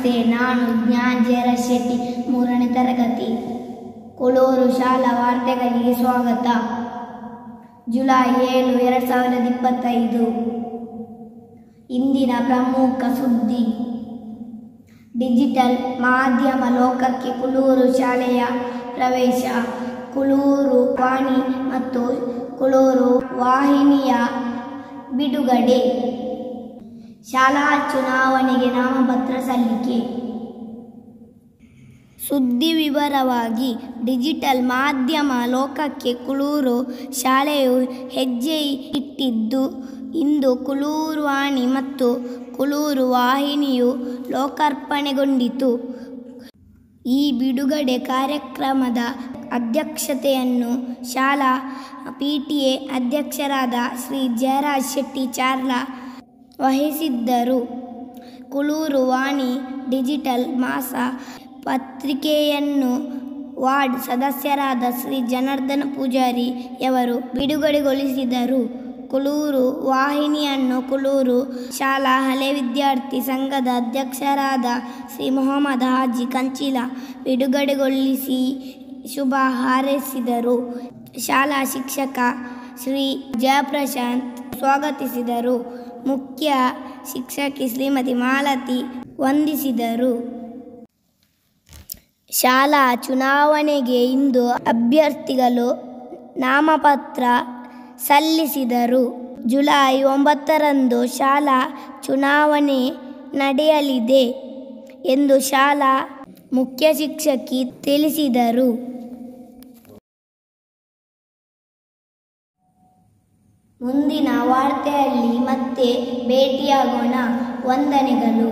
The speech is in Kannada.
ನಮಸ್ತೆ, ನಾನು ಜ್ಞಾನ್ ಜಯರಾಜ್ ಶೆಟ್ಟಿ, 3ನೇ ತರಗತಿ. ಕೊಳೂರು ಶಾಲಾ ವಾರ್ತೆಗಳಿಗೆ ಸ್ವಾಗತ. ಜುಲೈ 7, 2025. ಇಂದಿನ ಪ್ರಮುಖ ಸುದ್ದಿ. ಡಿಜಿಟಲ್ ಮಾಧ್ಯಮ ಲೋಕಕ್ಕೆ ಕೊಳೂರು ಶಾಲೆಯ ಪ್ರವೇಶ. ಕೊಳೂರು ವಾಣಿ ಮತ್ತು ಕೊಳೂರು ವಾಹಿನಿಯ ಬಿಡುಗಡೆ. ಶಾಲಾ ಚುನಾವಣೆಗೆ ನಾಮಪತ್ರ ಸಲ್ಲಿಕೆ. ಸುದ್ದಿ ವಿವರವಾಗಿ. ಡಿಜಿಟಲ್ ಮಾಧ್ಯಮ ಲೋಕಕ್ಕೆ ಕೊಳೂರು ಶಾಲೆಯು ಹೆಜ್ಜೆ ಇಟ್ಟಿದ್ದು, ಇಂದು ಕೊಳೂರು ವಾಣಿ ಮತ್ತು ಕೊಳೂರು ವಾಹಿನಿಯು ಲೋಕಾರ್ಪಣೆಗೊಂಡಿತು. ಈ ಬಿಡುಗಡೆ ಕಾರ್ಯಕ್ರಮದ ಅಧ್ಯಕ್ಷತೆಯನ್ನು ಶಾಲಾ PTA ಅಧ್ಯಕ್ಷರಾದ ಶ್ರೀ ಜಯರಾಜ್ ಶೆಟ್ಟಿ ಚಾರ್ಲ ವಹಿಸಿದ್ದರು. ಕೊಳೂರು ವಾಣಿ ಡಿಜಿಟಲ್ ಮಾಸ ಪತ್ರಿಕೆಯನ್ನು ವಾರ್ಡ್ ಸದಸ್ಯರಾದ ಶ್ರೀ ಜನಾರ್ದನ ಪೂಜಾರಿಯವರು ಬಿಡುಗಡೆಗೊಳಿಸಿದರು. ಕೊಳೂರು ವಾಹಿನಿಯನ್ನು ಕೊಳೂರು ಶಾಲಾ ಹಳೆ ವಿದ್ಯಾರ್ಥಿ ಸಂಘದ ಅಧ್ಯಕ್ಷರಾದ ಶ್ರೀ ಮೊಹಮ್ಮದ್ ಹಾಜಿ ಕಂಚಿಲ ಬಿಡುಗಡೆಗೊಳಿಸಿ ಶುಭ ಹಾರೈಸಿದರು. ಶಾಲಾ ಶಿಕ್ಷಕ ಶ್ರೀ ಜಯಪ್ರಶಾಂತ್ ಸ್ವಾಗತಿಸಿದರು. ಮುಖ್ಯ ಶಿಕ್ಷಕಿ ಶ್ರೀಮತಿ ಮಾಲತಿ ವಂದಿಸಿದರು. ಶಾಲಾ ಚುನಾವಣೆಗೆ ಇಂದು ಅಭ್ಯರ್ಥಿಗಳು ನಾಮಪತ್ರ ಸಲ್ಲಿಸಿದರು. ಜುಲೈ 9ರಂದು ಶಾಲಾ ಚುನಾವಣೆ ನಡೆಯಲಿದೆ ಎಂದು ಶಾಲಾ ಮುಖ್ಯ ಶಿಕ್ಷಕಿ ತಿಳಿಸಿದರು. ಮುಂದಿನ ವಾರ್ತೆಯಲ್ಲಿ ಮತ್ತೆ ಭೇಟಿಯಾಗೋಣ. ವಂದನೆಗಳು.